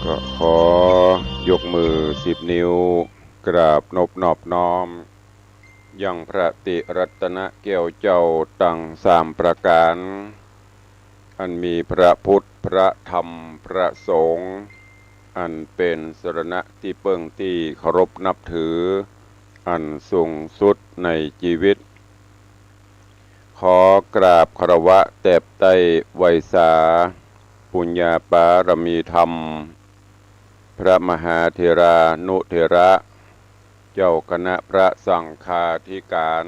ก็ขอยกมือ10 นิ้วกราบนอบน้อมยังพระติรัตนแก้วเจ้าตั้ง3 ประการอันมีพระพุทธพระธรรมพระสงฆ์อันเป็นสรณะที่เพิ่งที่เคารพนับถืออันสูงสุดในชีวิตขอกราบคารวะแตบใต้ไวยสาปุญญาปารมีธรรมพระมหาเถรานุเถระเจ้าคณะพระสังฆาธิการ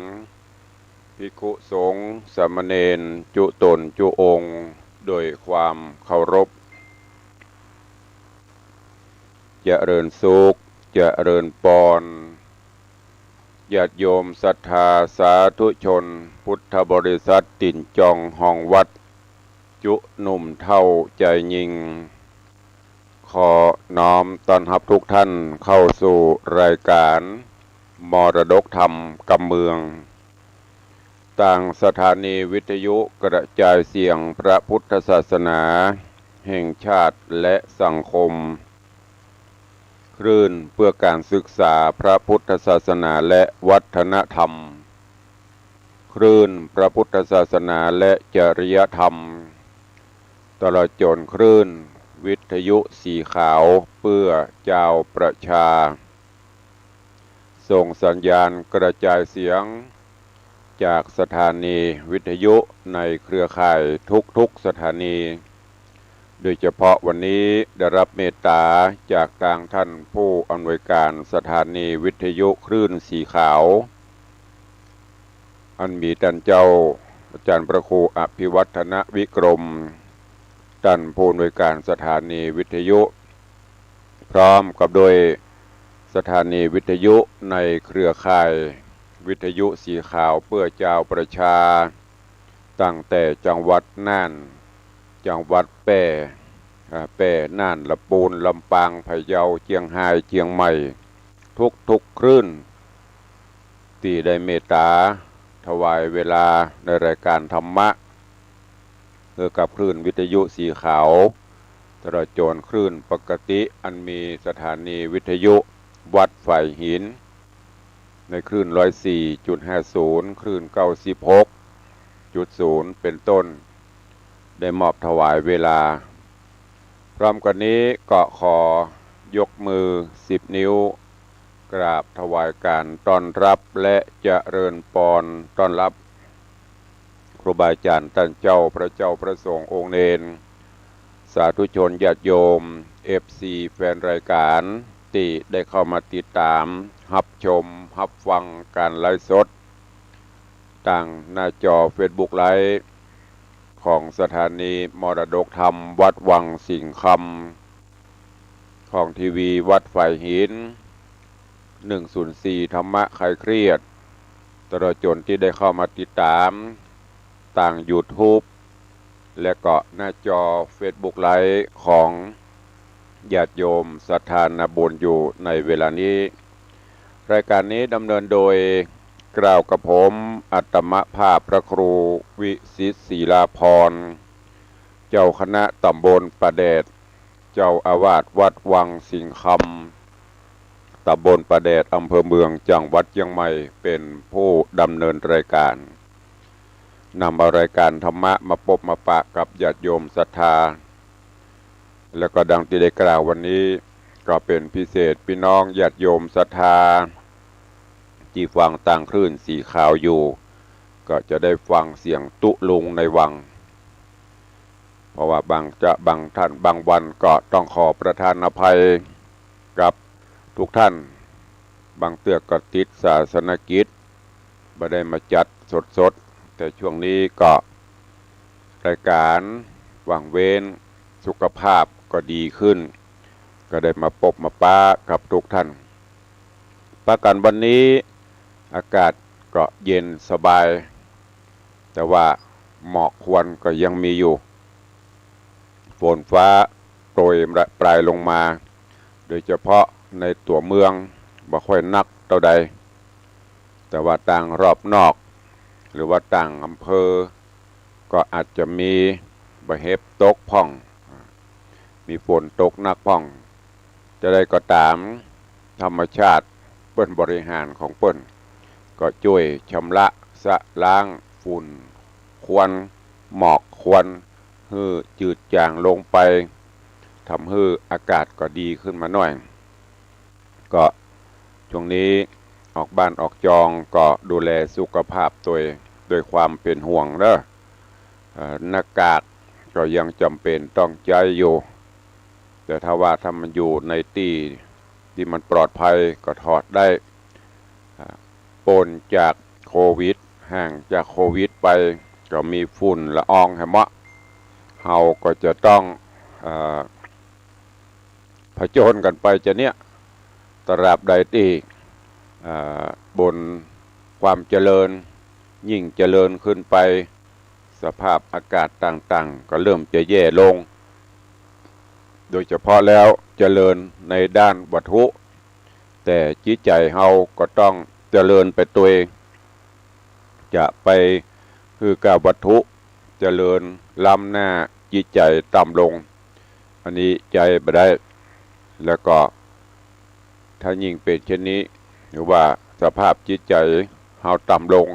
ภิกขุสงฆ์สามเณรจุตนจุองค์โดยความเคารพเจริญสุขเจริญปอนญาติโยมศรัทธาสาธุชนพุทธบริษัทติ่นจองห้องวัดจุหนุ่มเท่าใจยิงขอน้อมต้อนรับทุกท่านเข้าสู่รายการมรดกธรรมกำเมืองต่างสถานีวิทยุกระจายเสียงพระพุทธศาสนาแห่งชาติและสังคมคลื่นเพื่อการศึกษาพระพุทธศาสนาและวัฒนธรรมคลื่นพระพุทธศาสนาและจริยธรรมตลอดจนคลื่นวิทยุสีขาวเพื่อเจ้าประชาส่งสัญญาณกระจายเสียงจากสถานีวิทยุในเครือข่ายทุกสถานีโดยเฉพาะวันนี้ได้รับเมตตาจากทางท่านผู้อำนวยการสถานีวิทยุคลื่นสีขาวอันมีท่านเจ้าอาจารย์พระครูอภิวัฒนวิกรมท่านผู้อำนวยการสถานีวิทยุพร้อมกับโดยสถานีวิทยุในเครือข่ายวิทยุสีขาวเพื่อเจ้าประชาตั้งแต่จังหวัดน่านจังหวัดแพร่น่านลำพูนลำปางพะเยาเชียงรายเชียงใหม่ทุกคลื่นที่ได้เมตตาถวายเวลาในรายการธรรมะเพื่อกับคลื่นวิทยุสีขาวตลอดจนคลื่นปกติอันมีสถานีวิทยุวัดไฝ่หินในคลื่น104.50คลื่น96.0เป็นต้นได้มอบถวายเวลาพร้อมกันนี้ก็ขอยกมือ10 นิ้วกราบถวายการต้อนรับและเจริญปอนต้อนรับครูบาอาจารย์ท่านเจ้าพระเจ้าพระสงฆ์องค์เนรสาธุชนญาติโยม FC แฟนรายการที่ได้เข้ามาติดตามรับชมรับฟังการไลฟ์สดต่างหน้าจอ Facebook ไลฟ์ของสถานีมรดกธรรมวัดวังสิงห์คำของทีวีวัดไฝ่หิน104ธรรมะคลายเครียดตลอดจนที่ได้เข้ามาติดตามต่าง YouTube และก็หน้าจอ Facebook ไลฟ์ของญาติโยมศรัทธานาบุญอยู่ในเวลานี้รายการนี้ดำเนินโดยกล่าวกับผมอัตมภาพพระครูวิสิตศิลาภรณ์เจ้าคณะตำบลประแดดเจ้าอาวาสวัดวังสิงห์คำตำบลประแดดอำเภอเมืองจังหวัดเชียงใหม่เป็นผู้ดำเนินรายการนำเอารายการธรรมะมาพบมาปะกับญาติโยมศรัทธาแล้วก็ดังที่ได้กล่าววันนี้ก็เป็นพิเศษพี่น้องญาติโยมศรัทธาที่ฟังต่างคลื่นสีขาวอยู่ก็จะได้ฟังเสียงตุลุงในวังเพราะว่าบางท่านบางวันก็ต้องขอประทานอภัยกับทุกท่านบางเตือกก็ติดศาสนกิจไม่ได้มาจัดสดแต่ช่วงนี้ก็รายการว่างเว้นสุขภาพก็ดีขึ้นก็ได้มาพบมาป้ากับทุกท่านประกันวันนี้อากาศก็เย็นสบายแต่ว่าหมอกควันก็ยังมีอยู่ฝนฟ้าโปรยปลายลงมาโดยเฉพาะในตัวเมืองบ่ค่อยนักเท่าใดแต่ว่าต่างรอบนอกหรือว่าต่างอำเภอก็อาจจะมีบ่เห็บตกพ่อง มีฝนตกหนักพ้องจะได้ก็ตามธรรมชาติเปิ้นบริหารของเปิ้นก็ช่วยชำระสะล้างฝุ่นควันหมอกควันให้จืดจางลงไปทำให้อากาศก็ดีขึ้นมาหน่อยก็ช่วงนี้ออกบ้านออกจองก็ดูแลสุขภาพตัวด้วยความเป็นห่วงเด้อหน้ากากก็ยังจำเป็นต้องใช้อยู่แต่ถ้ามันอยู่ในที่มันปลอดภัยก็ถอดได้ปนจากโควิดห่างจากโควิดไปก็มีฝุ่นละอองแหมะเฮาก็จะต้องผจญกันไปจะเนี่ยตราบใดที่บนความเจริญยิ่งเจริญขึ้นไปสภาพอากาศต่างๆก็เริ่มจะแย่ลงโดยเฉพาะแล้วเจริญในด้านวัตถุแต่จิตใจเฮาก็ต้องเจริญไปตัวเองจะไปคือกับวัตถุเจริญล้ำหน้าจิตใจต่ำลงอันนี้ใจไม่ได้แล้วก็ถ้ายิ่งเป็นเช่นนี้หรือว่าสภาพจิตใจเฮาต่ำลง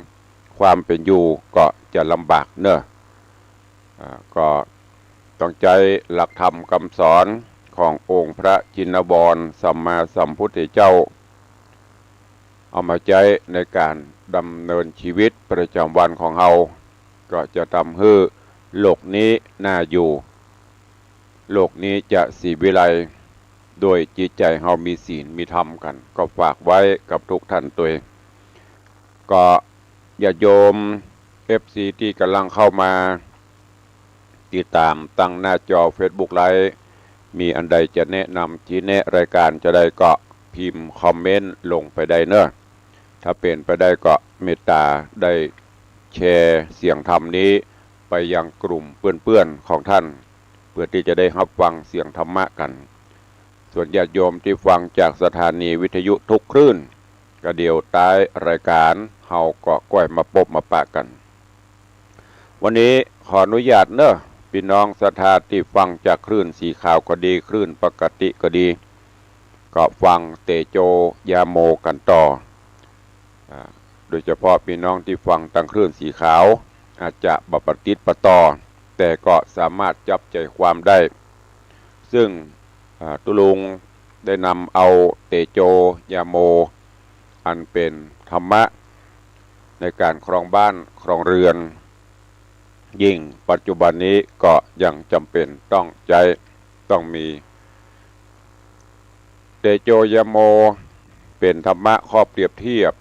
ความเป็นอยู่ก็จะลำบากเนอะก็ต้องใจหลักธรรมคำสอนขององค์พระชินบรสัมมาสัมพุทธเจ้าเอามาใช้ในการดำเนินชีวิตประจำวันของเราก็จะทำให้โลกนี้น่าอยู่โลกนี้จะสีวิไลโดยจิตใจเรามีศีลมีธรรมกันก็ฝากไว้กับทุกท่านตัวเองก็ญาติโยม FC ที่กำลังเข้ามาติดตามตั้งหน้าจอ Facebook ไลฟ์มีอันใดจะแนะนำชี้แนะรายการจะได้ก็พิมพ์คอมเมนต์ลงไปได้เนอะถ้าเป็นไปได้ก็เมตตาได้แชร์เสียงธรรมนี้ไปยังกลุ่มเพื่อนๆของท่านเพื่อที่จะได้รับฟังเสียงธรรมะกันส่วนญาติโยมที่ฟังจากสถานีวิทยุทุกคลื่นก็เดี๋ยวท้ายรายการเฮาก็ก้อยมาพบมาปะกันวันนี้ขออนุญาตเนอะพี่น้องศรัทธาที่ฟังจากคลื่นสีขาวก็ดีคลื่นปกติก็ดีก็ฟังเตโจยาโมกันต่อโดยเฉพาะพี่น้องที่ฟังทางคลื่นสีขาวอาจจะบัปติดปะต่อแต่ก็สามารถจับใจความได้ซึ่งตุลุงได้นำเอาเตโจยาโมอันเป็นธรรมะในการครองบ้านครองเรือนยิ่งปัจจุบันนี้ก็ยังจำเป็นต้องมีเตโจยาโมเป็นธรรมะข้อเปรียบเทียบ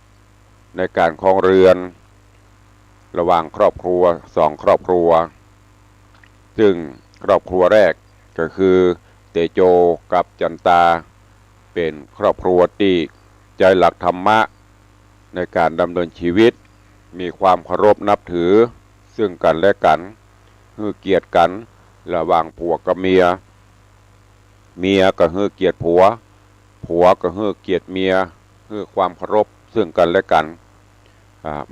ในการครองเรือนระหว่างครอบครัวสองครอบครัวซึ่งครอบครัวแรกก็คือเตโจกับจันตาเป็นครอบครัวที่ใจหลักธรรมะในการดำเนินชีวิตมีความเคารพนับถือซึ่งกันและกันให้เกียรติกันระหว่างผัวกับเมียก็ให้เกียรติผัวก็ให้เกียรติเมียให้ความเคารพซึ่งกันและกัน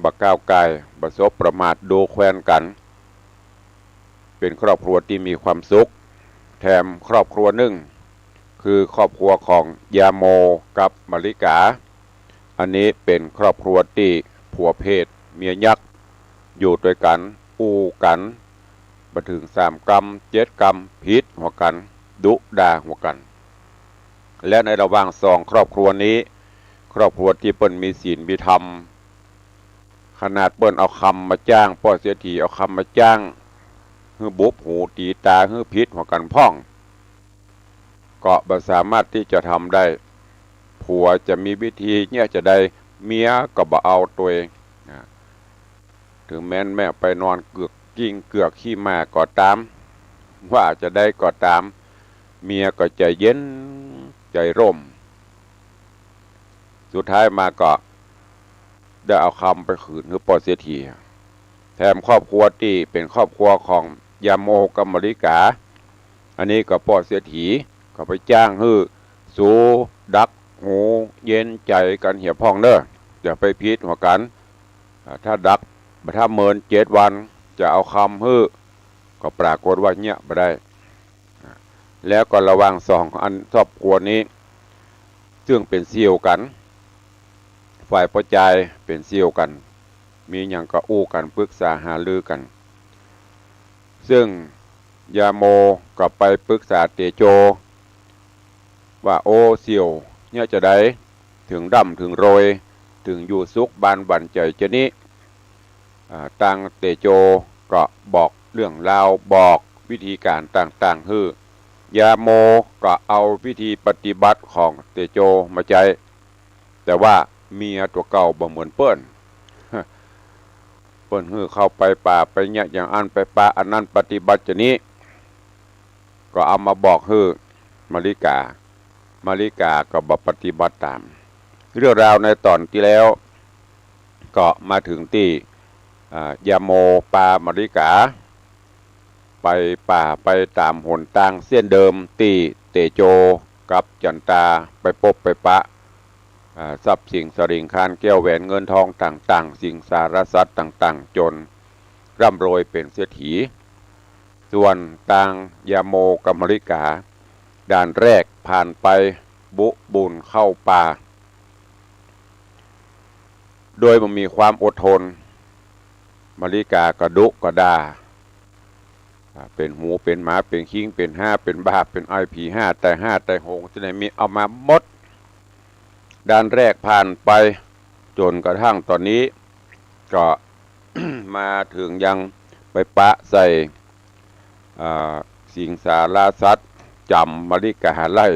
บ่ก้าวไกลบ่สบประมาทดูแคว้นกันเป็นครอบครัวที่มีความสุขแถมครอบครัวหนึ่งคือครอบครัวของยาโมกับมลิกาอันนี้เป็นครอบครัวที่ผัวเพศเมียยักษ์อยู่ด้วยกันอู้กันมาถึง3 กรรม 7 กรรมพิษหัวกันดุด่าหัวกันและในระหว่าง2 ครอบครัวนี้ครอบครัวที่เปิ้นมีศีลมีธรรมขนาดเปิ้นเอาคำมาจ้างพ่อเสียทีเอาคำมาจ้างฮือบุบหูตีตาฮือพิษหัวกันพ่องก็บ่สามารถที่จะทำได้ผัวจะมีวิธีเนี่ยจะได้เมียก็บ่เอาตัวเองถึงแม้นแม่ไปนอนเกือกกิ้งเกือกขี้มาก็ตามว่าจะได้ก็ตามเมียก็ใจเย็นใจร่มสุดท้ายมาก็ได้เอาคำไปขืนคือปอเสียทีแถมครอบครัวที่เป็นครอบครัวของยาโมกับมลิกาอันนี้ก็ปอเสียทีก็ไปจ้างฮื้อสูดักหูเย็นใจกันเหี่ยพ่องเด้ออย่าไปพิษหัวกันถ้าดักถ้าเมิน7 วันจะเอาคำฮื้อก็ปรากฏว่าเนี่ยไม่ได้ แล้วก็ระหว่างสองอันครอบครัวนี้ซึ่งเป็นเสี่ยวกันฝ่ายพ่อใจเป็นเสี่ยวกันมีอย่างก็อู้กันปรึกษาหารือกันซึ่งยาโมก็ไปปรึกษาเตโจว่าโอ้เสี่ยวเนี่ยจะได้ถึงร่ำถึงโรยถึงอยู่สุขบานบั่นใจจะนี้ตังเตโจก็บอกเรื่องราวบอกวิธีการต่างๆคือยาโมก็เอาวิธีปฏิบัติของเตโจมาใจแต่ว่าเมียตัวเก่าบ่เหมือนเปิ้นเข้าไปป่าไปเนี่ยอย่างอันไปป่าอันนั้นปฏิบัติจะนี้ก็เอามาบอกมาริกก็บอกปฏิบัติตามเรื่องราวในตอนที่แล้วก็มาถึงที่ยาโมปามาริกาไปป่าไปตามหนทางเส้นเดิมที่เตโจกับจันตาไปพบไปปะทรัพย์สิ่งสริงคานแก้วแหวนเงินทองต่างๆสิ่งสารสัตว์ต่างๆจนร่ำรวยเป็นเศรษฐีส่วนต่างยาโมกับมาริกาด่านแรกผ่านไปบุญเข้าป่าโดยมันมีความอดทนมาริกากระดุกระดาเป็นหูเป็นหมาเป็นคิงเป็นห้าเป็นบ้าเป็นIP5แต่หงที่ไหนมีเอามาหมดด้านแรกผ่านไปจนกระทั่งตอนนี้ก็ มาถึงยังไปปะใส่สิงสารสัตว์จำมาริกาไล่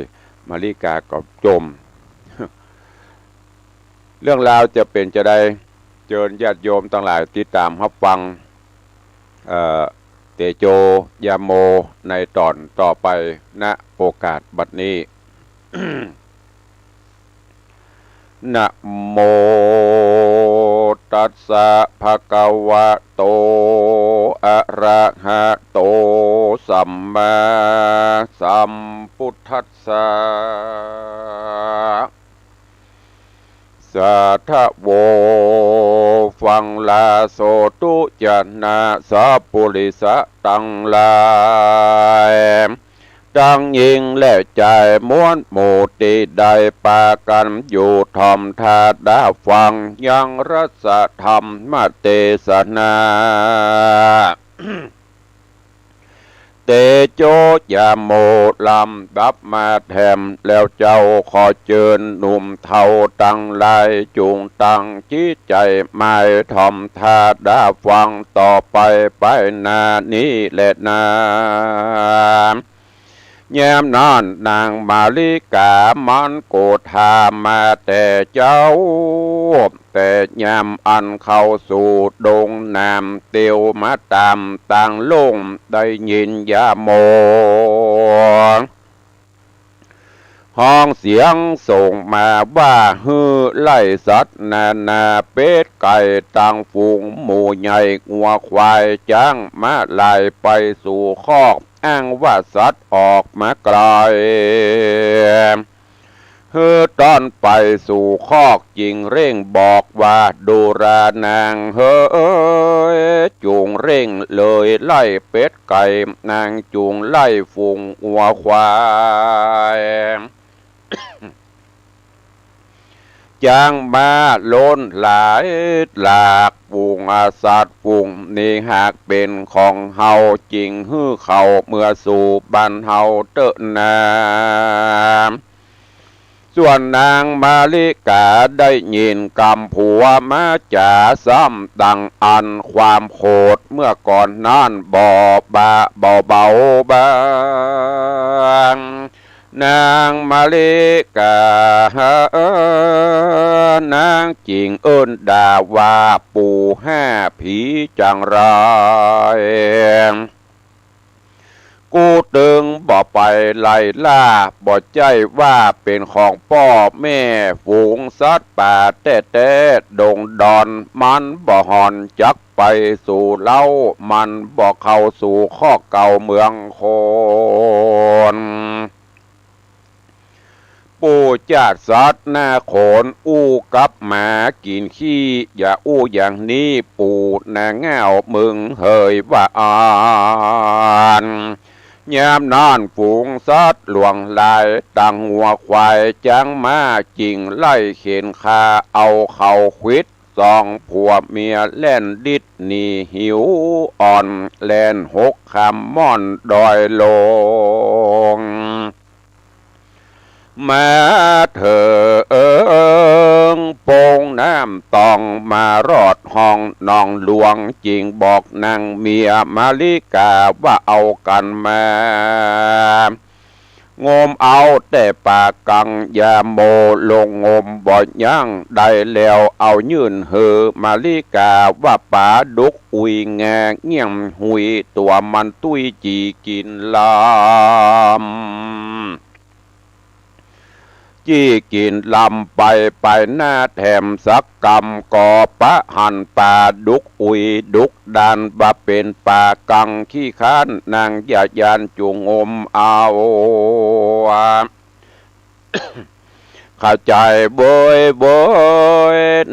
มาริกาก็จม เรื่องราวจะเป็นจะได้เชิญญาติโยมทั้งหลายติดตามรับฟังเตโจยาโมในตอนต่อไปณโอกาสบัดนี้ นะโมตัสสะภะคะวะโตอะระหะโตสัมมาสัมพุทธัสสะสัทธโวฟังลาโสตุจนะสัพปุริสะตังหลายตั้งยิงและใจม้วนหมู่ติได้ปากันอยู่ทอมทาดาฟังยังรัสธรรมมาเตสนา เตโจยาโมลำดับมาแถมแล้วเจ้าขอเชิญหนุ่มเทาตั้งลายจูงตั้งจิตใจไม่ทอมทาดาฟังต่อไปนานี้แหละนาแย้มนอนนางมาลิกามันโกธามาแต่เจ้าแต่ยามอันเข้าสู่ดงน้ำเตียวมาตามต่างลงได้ยินยาโมห้องเสียงส่งมาว่าฮือไล่สัตว์นาเป็ดไก่ต่างฝูงหมูใหญ่งัวควายจ้างมาไล่ไปสู่คอกอ้างว่าสัตว์ออกมาไกลตอนไปสู่คอกจริงเร่งบอกว่าดูรานางจูงเร่งเลยไล่เป็ดไก่นางจูงไล่ฝูงวัวควายจางมาล้นหลายหลากฝูงอาสัตว์ฝูงนี่หากเป็นของเฮาจริงเขาเมื่อสู่บ้านเฮาเตอะนาส่วนนางมาลิกาได้ยินกำผัวมาจ่าซ้ำดังอันความโคดเมื่อก่อนนั้นเบาบางนางมาลิกานางจิงด่าว่าปู่ห้าผีจังไรกูตึงบ่ไปไล่ล่าบ่ใจว่าเป็นของพ่อแม่ฝูงสัตว์ป่าแต่ดงดอนมันบ่หอนจักไปสู่เล่ามันบ่เข้าสู่ข้อเก่าเมืองโคนปู่จาดสัตว์หน้าโขนอู้กับหมากินขี้อย่าอู้อย่างนี้ปู่หน้าเงามึงเฮยว่าอ่าน ยามนอนฝูงสัตว์หลวงลายตังหัวควายจังมาจริงไล่เข็นคาเอาเข่าควิดสองผัวเมียแล่นดิดหนีหิวอ่อนแล่นหกคำม่อนดอยลงมาเธอโป่งน้ำตองมารอดห้องนองหลวงจริงบอกนางเมียมาลิกาว่าเอากันมางมเอาแต่ปากกังยาโมลงงมบ่ย่างได้แล้วเอายื่นเฮอมาลิกาว่าป่าดุกอุยแงเงี่ยมหุยตัวมันตุ้ยจีกินลำจี้กินลำไปหน้าแถมสักกำก่อปะหันป่าดุกอุยดุกดันบะเป็นป่ากังขี้ค้านนางยายานจุงมเอาเข้าใจบย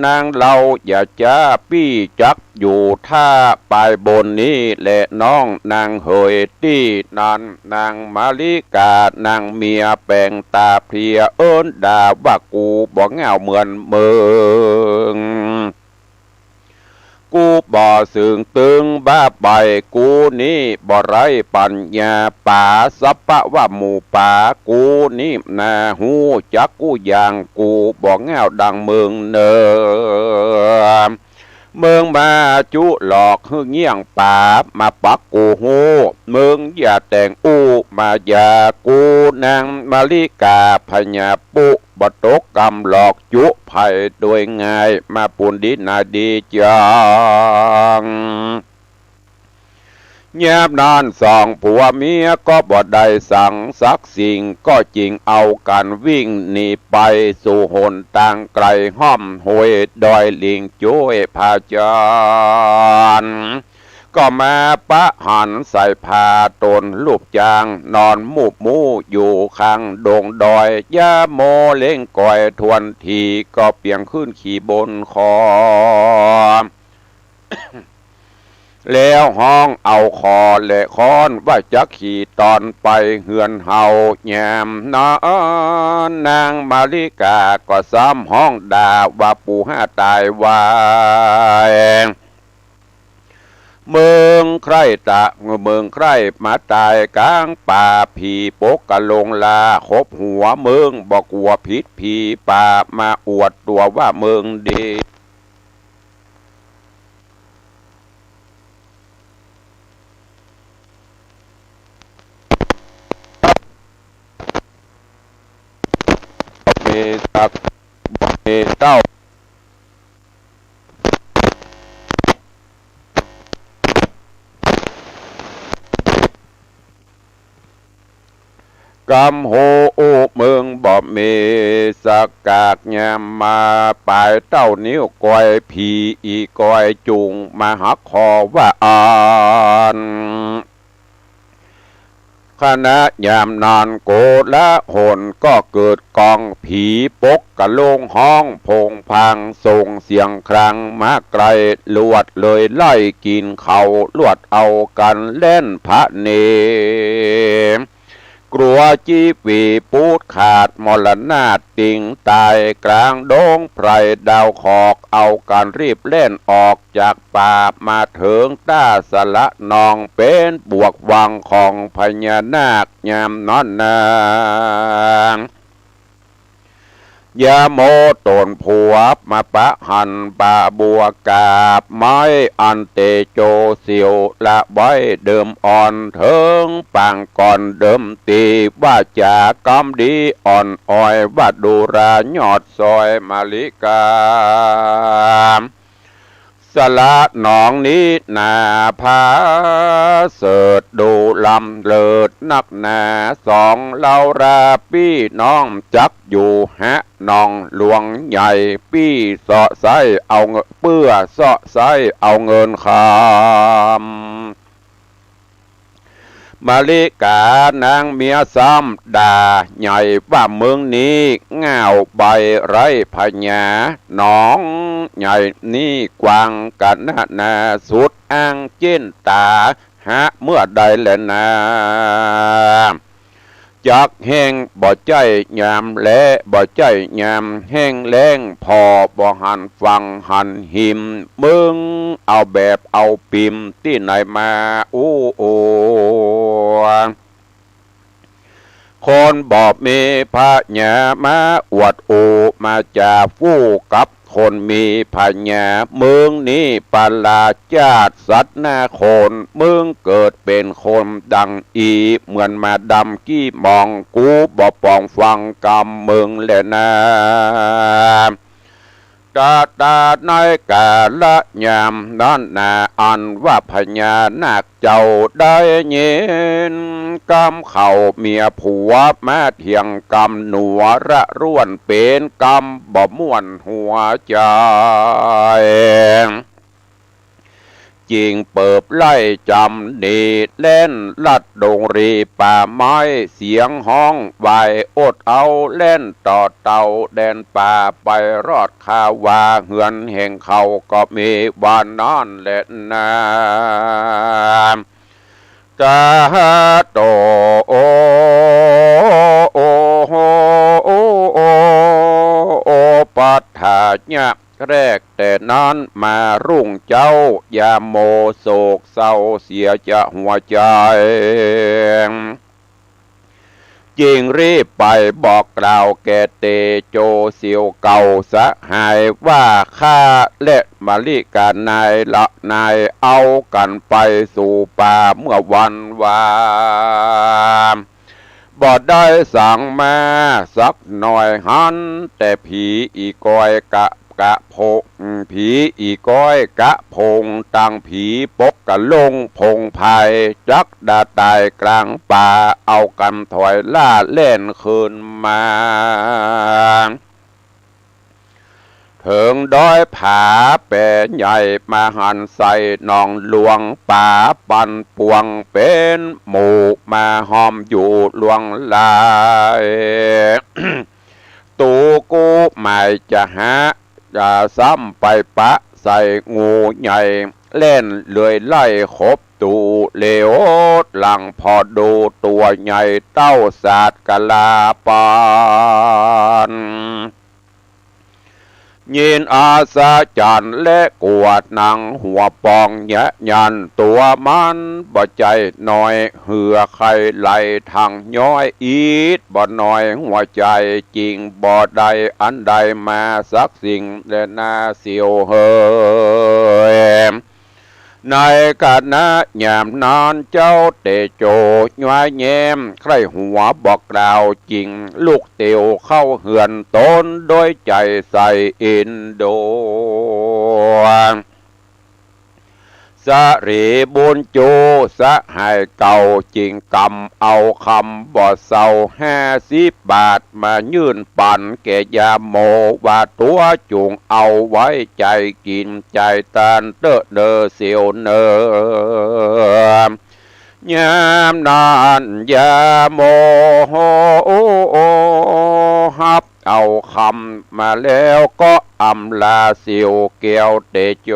นางเราอย่าจ้าปี้จักอยู่ท่าปลายบนนี้แหละน้องนางเฮยตี้นันนางมาลิกานางเมียแปลงตาเพลียเอิ้นด่าว่ากูบอกเงาเหมือนเมืองกูบ่สึงตึงบ้าไปกูนี่บ่ไรปัญญาป่าสัพพะว่าหมู่ป่ากูนี่นาหูจักกูอย่างกูบ่เงาดังเมืองเนอเมืองมาจุหลอกฮึเงี้ยงป่ามาปักกูหูเมืองอย่าแต่งอู้มาอย่ากูนางมาลิกาพญาปุบตกกรรมหลอกจุไผ่โดยง่ายมาปุ่นดีนาดีจังแยบนานสองผัวเมียก็บ่ได้สั่งสักสิ่งก็จริงเอากันวิ่งหนีไปสู่หนต่างไกลห้อมหวยดอยลิงจ้วยพาจานก็มาปะหันใส่ผ้าตนลูกจางนอนมูบมูอยู่ข้างดงดอยยาโมเล่งก่อยทวนทีก็เปียงขึ้นขี่บนคอ แล้วห้องเอาคอและค้อนว่าจะขี่ตอนไปเหือนเฮาแยมนอนนางมาลิกาก็ซ้ำห้องด่าว่าปู่ห้าตายวายเมืองใครตะเมืองใครมาตายกลางป่าผีปกกะลงลาคบหัวเมืองบอกกลัวผิดผีป่ามาอวดตัวว่าเมืองดีมีสักมีเต้ากำโหอุเมืองบ่มีสักกากยามมาปลายเต้านิ้วก้อยผีอีก้อยจุงมาหักคอว่าอ่านคณะยามนานโกละหนก็เกิดกองผีปกกะโลงห้องพงพังส่งเสียงครังมาไกลลวดเลยไล่กินเขาลวดเอากันเล่นพระเนมกลัวจีปีปูดขาดมรณาติงตายกลางดงไพรดาวขอกเอาการรีบเล่นออกจากป่ามาถึงต้าสละนองเป็นบวกวังของพญานาคยามนอนนางยาโมตนผัวมาปะหันป่าบัวกาบไม้อันเตโจเสียวละไว้เดิมอ่อนเถิงปางก่อนเดิมตีว่าจากกำดีอ่อนอ้อยว่าดูรายอดซอยมาลิกาสละหนองนี้นาพาเสดดูลำเลิดนักนาสองเล่าราพี่น้องจักอยู่ฮะน้องหลวงใหญ่พี่เสาะไซเอาเปื้อเสาะไซเอาเงินคำมาลิกานางเมียซ้ำด่าใหญ่ว่าเมืองนี้เงาใบไรพญาน้องใหญ่นี่กวางกันนาสุดอ้างเจนตา หาเมื่อใดแลนาจากแห้งบ่ใจยามและบ่ใจยามแห้งแล้งพอบ่หันฟังหันหิมมึงเอาแบบเอาปิมที่ไหนมาโอ้โอคนบอกมีพระญามาอวดโอมาจากฟู่กับคนมีพญาเมืองนี้ปลาจาดสัตว์หน้าโคนเมืองเกิดเป็นคนดังอีเหมือนมาดำกี้มองกูบ่ปองฟังกำเมืองแลนะกาตาในกาละยามนั้นนาอันว่าพญานาคเจ้าได้ยินกำเข่าเมียผัวมาเถียงกำหนัวระร่วนเป็นกำบ่ม่วนหัวใจจริงเปิบไล่จำดีเล่นลัดดงรีป่าไม้เสียงห้องไหวอดเอาเล่นต่อเต่าแดนป่าไปรอดคาวาเหือนแห่งเขาก็มีวานนอนเล่นนากาโตโอโอโอโอโอปัฏฐาญะแรกแต่นั้นมารุ่งเจ้าอย่าโมโศกเศร้าเสียจะหัวใจจิงรีบไปบอกกล่าวแกเตโจเสียวเก่าสะหายว่าข้าและมาลิกานายละนายเอากันไปสู่ป่าเมื่อวันวานบ่ได้สั่งมาสักหน่อยหันแต่ผีอีกอยกะพงผีอีก้อยกะพงตังผีปกกะลงพงไผ่จักดาตายกลางป่าเอากันถอยล่าเล่นคืนมาถึงดอยผาเป็นใหญ่มาหันใส่นองหลวงป่าปันปวงเป็นหมู่มาหอมอยู่หลวงลายตูกูไม่จะหาจะซ้ำไปปะใส่งูใหญ่เล่นเลยไล่ขบตูเลวหลังพอดูตัวใหญ่เต้าศาสตร์กะลาปานยินอาสาจันและกวดหนังหัวปองแยะยันตัวมันบ่ใจหน่อยเหือใครไหลทางย้อยอีดบ่หน่อยหัวใจจริงบ่ใดอันใดมาสักสิ่งและนาเสียวเฮยในกาณะยามนานเจ้าเตโจย้อยแย้มใครหัวบอกกล่าวจริงลูกเตียวเข้าเหือนตนโดยใจใส่อินโดสรีบุญโจสะหายเก่าจริงกำเอาคำบ่เศร้า50 บาทมายื่นปั่นแก่ยาโมว่าตัวจุงเอาไว้ใจกินใจตานเตอเนอเสียวเนอยามนานยาโมโหฮับเอาคำมาแล้วก็อำลาเสียวเกียวเตโจ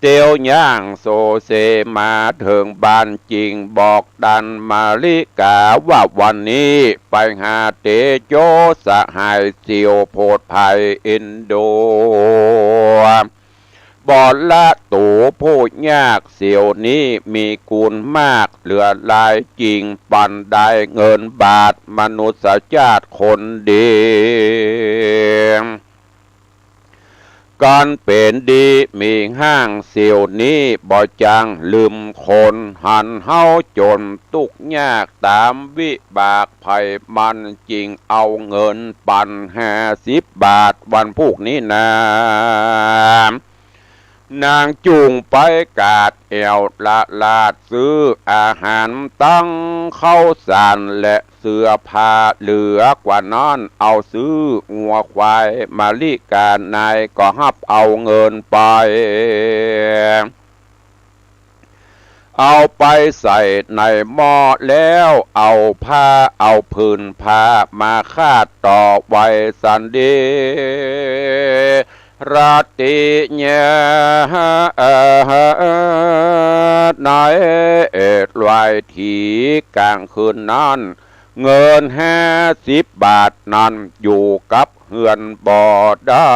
เตียวย่างโซเซมาถึงบ้านจริงบอกดันมาลิกาว่าวันนี้ไปหาเตโจสหายเสียวโพดภัยอินโดบอดละตูพูดยากเสียวนี้มีกูลมากเหลือลายจริงปันได้เงินบาทมนุษยชาติคนดีการเป็นดีมีห้างเสียวนี้บ่จังลืมคนหันเฮาจนตุกยากตามวิบากภัยมันจริงเอาเงินปัน50 บาทวันพวกนี้นานางจูงไปกาดแอวละลาดซื้ออาหารตั้งข้าวสารและเสื้อผ้าเหลือกว่านั้นเอาซื้องัวควายมาลิกานายก็ฮับเอาเงินไปเอาไปใส่ในหม้อแล้วเอาผ้าเอาพื้นผ้ามาคาดต่อไว้สันดี ราติเนนายลอยทีกลางคืนนั้นเงิน50 บาทนั้นอยู่กับเฮือนบ่ได้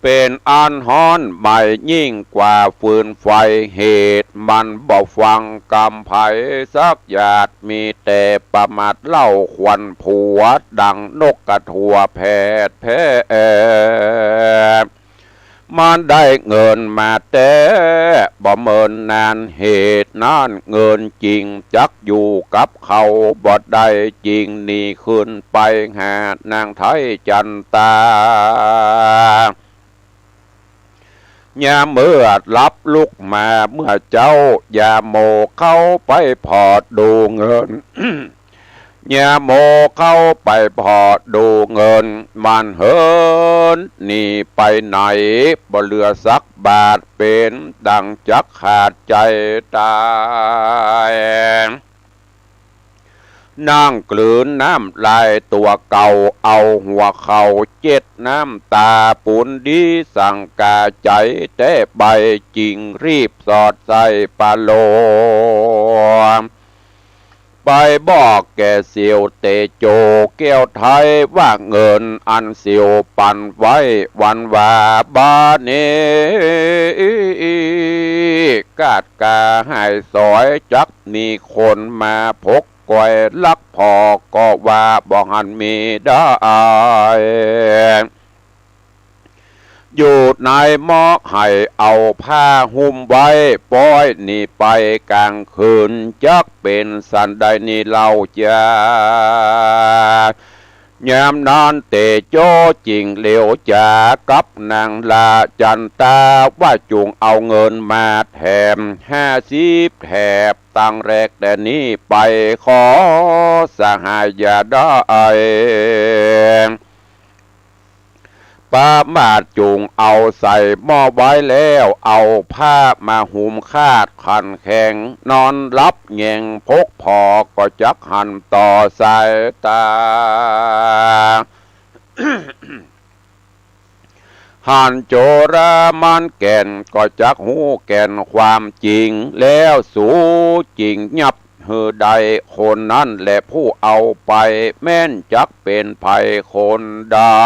เป็นอันฮ้อนใหม่ยิ่งกว่าฟืนไฟเหตุมันบ่ฟังกำไผสักหยาดมีแต่ประมาทเล่าควันผัวดังนกกระทัวแผดแพ้มันได้เงินมาแต่บ่เมินนานเหตุนั้นเงินจริงจักอยู่กับเขาบ่ได้จริงนี่ขึ้นไปหานางไทยจันตายามเมื่อรับลุกมาเมื่อเจ้ายาโมเข้าไปพอดดูเงิน ยาโมเข้าไปพอดดูเงินมันเฮินนี่ไปไหนบ่เหลือสักบาทเป็นดังจักขาดใจตายนั่งกลืนน้ำลายตัวเก่าเอาหัวเข่าเจ็ดน้ำตาปุนดีสั่งกาใจแต่ใบจริงรีบสอดใส่ปาโลไปบอกแกเสียวเตโจแก้วไทยว่าเงินอันเสียวปั่นไว้วันว่าบาเนกาดกาให้สอยจักมีคนมาพกก้อยลักพอก็ว่าบอกหันมีได้อยู่ในหม้อให้เอาผ้าหุ้มไว้ปล่อยนี่ไปกลางคืนจักเป็นสันใดนี่เล่าจ้ายามนอนเตโจจริงเหลวจ่ากับนางลาจันตาว่าจุงเอาเงินมาแถม50แถบตั้งแรกแต่นี้ไปขอสหายาได้ป้ามาดจุงเอาใส่หม้อไว้แล้วเอาผ้ามาหุ้มคาดขันแข็งนอนรับแงงพกพอก็จักหันต่อสายตา หันโจรามันแก่นก็จักหูแก่นความจริงแล้วสู้จริงยับเฮือใดคนนั้นแหละผู้เอาไปแม่นจักเป็นภัยคนได้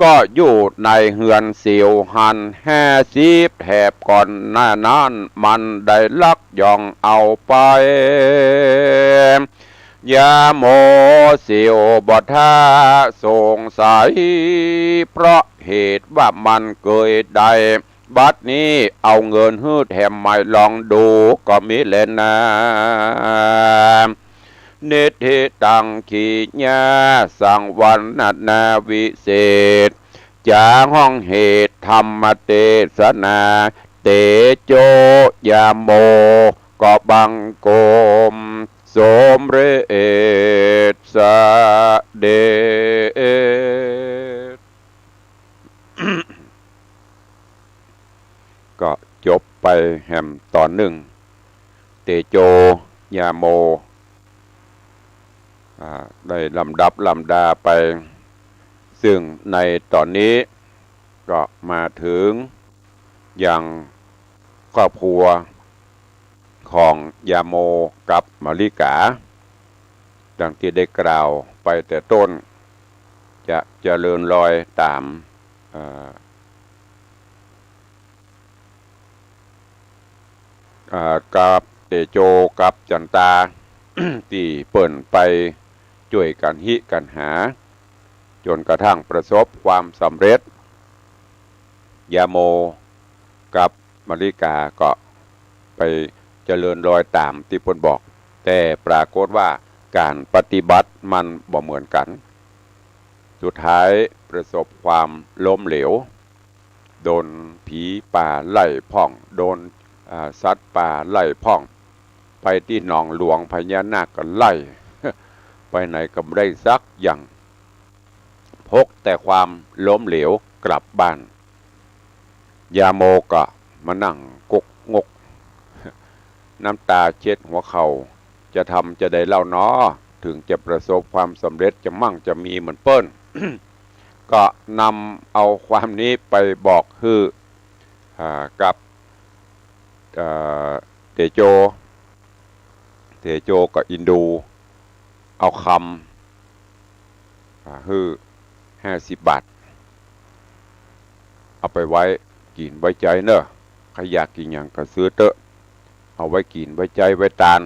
ก็อยู่ในเฮือนเสียวหัน50แถบก่อนหน้านั้นมันได้ลักย่องเอาไปยาโมเสียวบ่ท่าสงสัยเพราะเหตุว่ามันเกยได้บัดนี้เอาเงินฮื้อแถมไม่ลองดูก็มิเลนนาเนติตังขีญาสังวันนาวิเศษจาห้องเหตุธรรมเทศนาเตโจยาโมก็บังโกมสมเรศสเดช ก็จบไปแหมตอนหนึ่งเตโจยาโมได้ลำดับลำดาไปซึ่งในตอนนี้ก็มาถึงอย่างครอบครัวของยาโมกับมาริกาดังที่ได้กล่าวไปแต่ต้นจะเจริญรอยตามกับเตโจกับจันตา ที่เปิ่นไปช่วยกันหิกันหาจนกระทั่งประสบความสำเร็จยาโมกับมาริกาก็ไปเจริญรอยตามที่เพิ่นบอกแต่ปรากฏว่าการปฏิบัติมันบ่เหมือนกันสุดท้ายประสบความล้มเหลวโดนผีป่าไล่พ่องโดนสัตว์ป่าไล่พ่องไปที่หนองหลวงพญานาคก็ไล่ ไปไหนก็ไม่ได้สักอย่างพกแต่ความล้มเหลวกลับบ้านยาโมก็มานั่งกกงกน้ำตาเช็ดหัวเขาจะทำจะได้เล่าน้อ ถึงจะประสบความสำเร็จจะมั่งจะมีเหมือนเปิ้ล ก็นำเอาความนี้ไปบอกคือกับเตโจกับอินดูเอาคำคือ50 บาทเอาไปไว้กินไว้ใจเนอะใครอยากกินอย่างก็ซื้อเตอะเอาไว้กินไว้ใจไว้ตาน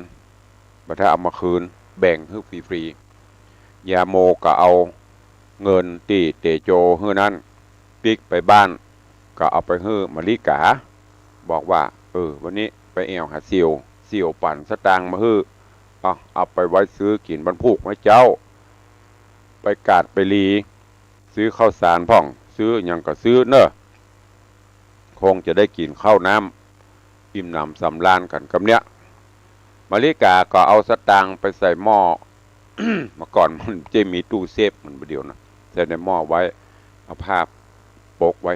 บัดถ้าเอามาคืนแบ่งให้ฟรีๆยาโมก็เอาเงินตีเตโจฮื้อนั้นปิกไปบ้านก็เอาไปฮื้อมาริกาบอกว่าวันนี้ไปแอวหาเสี่ยวปั่นสตางค์มาฮื้อเอาไปไว้ซื้อกินบรรพุกไว้เจ้าไปกาดไปลีซื้อข้าวสารพ่องซื้ออย่างก็ซื้อเนอะคงจะได้กินข้าวน้ำอิ่มหนำสำราญกันกับเนี้ยมาริกาก็เอาสตางค์ไปใส่หม้อ เมื่อก่อนมันจะมีตู้เซฟมันเดียวนะใส่ในหม้อไว้เอาผ้าปกไว้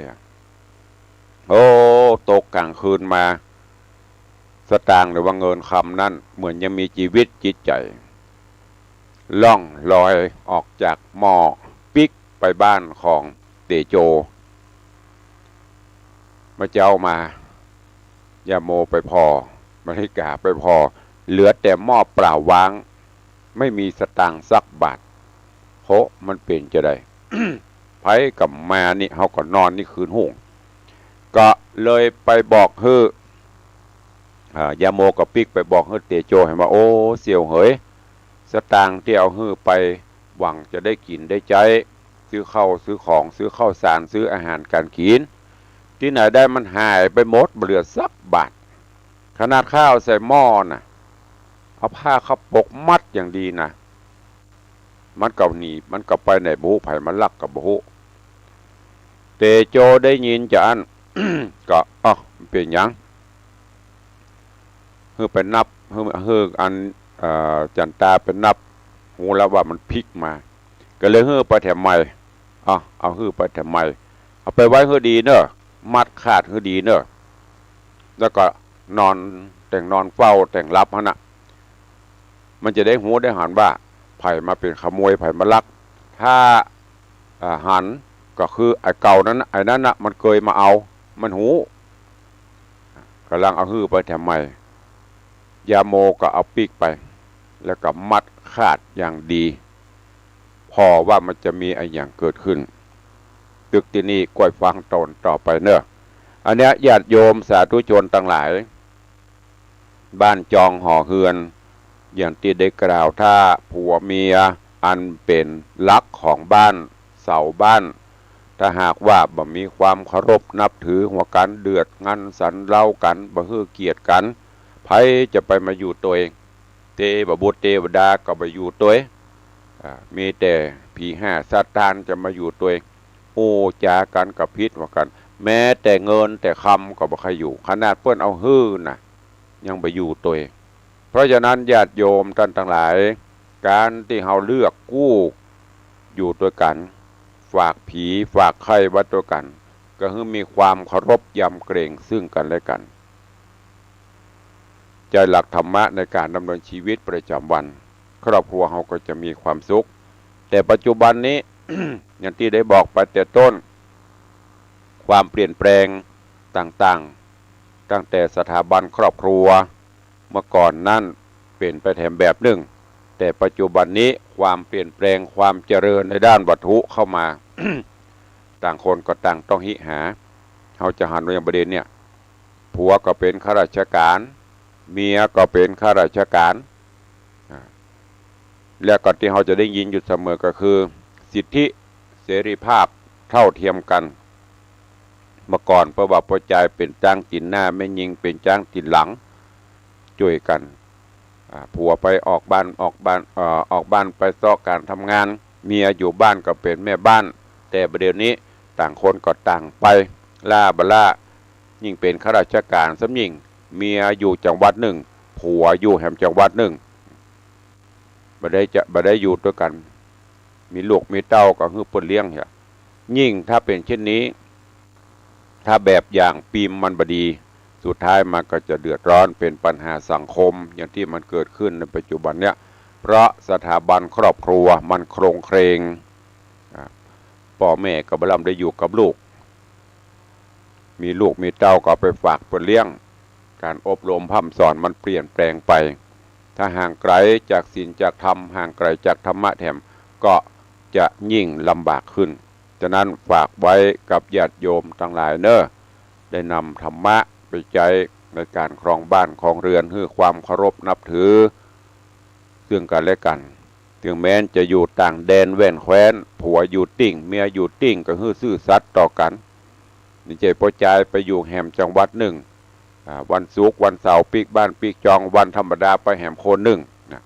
ตกกลางคืนมาสตางค์หรือว่าเงินคำนั้นเหมือนยังมีชีวิตจิตใจล่องลอยออกจากหม้อปิกไปบ้านของเตโจมาเจ้ามายาโมไปพอมาริกาไปพอเหลือแต่หม้อเปล่าวางไม่มีสตางค์สักบาทโหมันเป็นจะได้ ไผกับมานี่เขาก็นอนนี่คืนหุ่งก็เลยไปบอกยาโมกับปิกไปบอกเตโจให้มาเสี่ยวเหยสตางค์ที่เอาไปหวังจะได้กินได้ใจซื้อข้าวซื้อของซื้อข้าวสารซื้ออาหารการกินที่ไหนได้มันหายไปหมดเหลือสักบาทขนาดข้าวใส่หม้อน่ะเอาผ้าเขาปกมัดอย่างดีนะมันเก่าหนีมันกลับไปไหนบูไผ่มันลักกับบูเตโจได้ยินจะอัน ก็มันเป็นยังไปนับอันจันตาเป็นนับหูแล้วว่ามันพลิกมาก็เลยไปแถมใหม่เอาไปแถมใหม่เอาไปไว้ดีเนอะมัดขาดดีเนอะแล้วก็นอนเฝ้าแต่งรับนะมันจะได้หูได้หันว่าไผ่มาเป็นขโมยไผ่มาลักถ้าหันก็คือไอ้เก่านั้นไอ้นั้นมันเคยมาเอามันหูกำลังเอาไปแถมใหม่ยาโมก็เอาปีกไปแล้วก็มัดขาดอย่างดีพอว่ามันจะมีอะไรอย่างเกิดขึ้นตึกที่นี่กล้วยฟังตนต่อไปเนอะอันเนี้ยญาติโยมสาธุชนต่างหลายบ้านจองห่อเฮือนอย่างที่ได้กล่าวถ้าผัวเมียอันเป็นลักของบ้านเสาบ้านถ้าหากว่าบ่มีความเคารพนับถือหัวกันเดือดงันสันเล่ากันบ่ฮือเกียรติกันไผจะไปมาอยู่ตัวเองเทวบุตรเทวดาก็ไปอยู่ตัวเองมีแต่ผีห้าซาตานจะมาอยู่ตัวเองจากันกับพิษว่ากันแม้แต่เงินแต่คำก็บ่ใครอยู่ขนาดเพื่อนเอาน่ะยังไปอยู่ตัวเองเพราะฉะนั้นญาติโยมท่านทั้งหลายการที่เราเลือกกู้อยู่ตัวกันฝากผีฝากไข่ไว้ตัวกันก็คือมีความเคารพยำเกรงซึ่งกันและกันใจหลักธรรมะในการดำเนินชีวิตประจำวันครอบครัวเราก็จะมีความสุขแต่ปัจจุบันนี้ อย่างที่ได้บอกไปแต่ต้นความเปลี่ยนแปลงต่างๆตั้งแต่สถาบันครอบครัวเมื่อก่อนนั่นเป็นไปแถมแบบหนึ่งแต่ปัจจุบันนี้ความเปลี่ยนแปลงความเจริญในด้านวัตถุเข้ามา ต่างคนก็ต่างต้องหาเขาจะหันไปยังประเด็นเนี่ยผัวก็เป็นข้าราชการเมียก็เป็นข้าราชการและก่อนที่เขาจะได้ยินอยู่เสมอก็คือสิทธิเสรีภาพเท่าเทียมกันเมื่อก่อนประวัติประจายเป็นจ้างตินหน้าไม่ยิงเป็นจ้างตินหลังช่วยกันผัวไปออกบ้านไปซ้อการทำงานเมียอยู่บ้านก็เป็นแม่บ้านแต่ประเดี๋ยวนี้ต่างคนก็ต่างไปล่าบล่ายิ่งเป็นข้าราชการสำยิ่งเมียอยู่จังหวัดหนึ่งผัวอยู่แห่งจังหวัดหนึ่งบ่ได้อยู่ด้วยกันมีลูกมีเต้าก็คือปนเลี้ยงเนี่ยยิ่งถ้าเป็นเช่นนี้ถ้าแบบอย่างปีมมันบดีสุดท้ายมันก็จะเดือดร้อนเป็นปัญหาสังคมอย่างที่มันเกิดขึ้นในปัจจุบันเนี้ย เพราะสถาบันครอบครัวมันโครงเครงพ่อแม่ก็บ่ลำได้อยู่กับลูกมีลูกมีเต้าก็ไปฝากเพื่อเลี้ยงการอบรมพร่ำสอนมันเปลี่ยนแปลงไปถ้าห่างไกลจากศีลจากธรรมห่างไกลจากธรรมะแถมก็จะยิ่งลำบากขึ้นฉะนั้นฝากไว้กับญาติโยมทั้งหลายเนอะได้นำธรรมะไปใช้ในการครองบ้านครองเรือนเพื่อความเคารพนับถือซึ่งกันและกันถึงแม้จะอยู่ต่างแดนแว่นแคว้นผัวอยู่ติ่งเมียอยู่ติ่งก็ฮื้อซื่อสัตย์ต่อกันนี่ใจพอใจไปอยู่แหมจังหวัดหนึ่งวันศุกร์วันเสาร์ปีกบ้านปีกจองวันธรรมดาไปแหมโคนหนึ่งนะ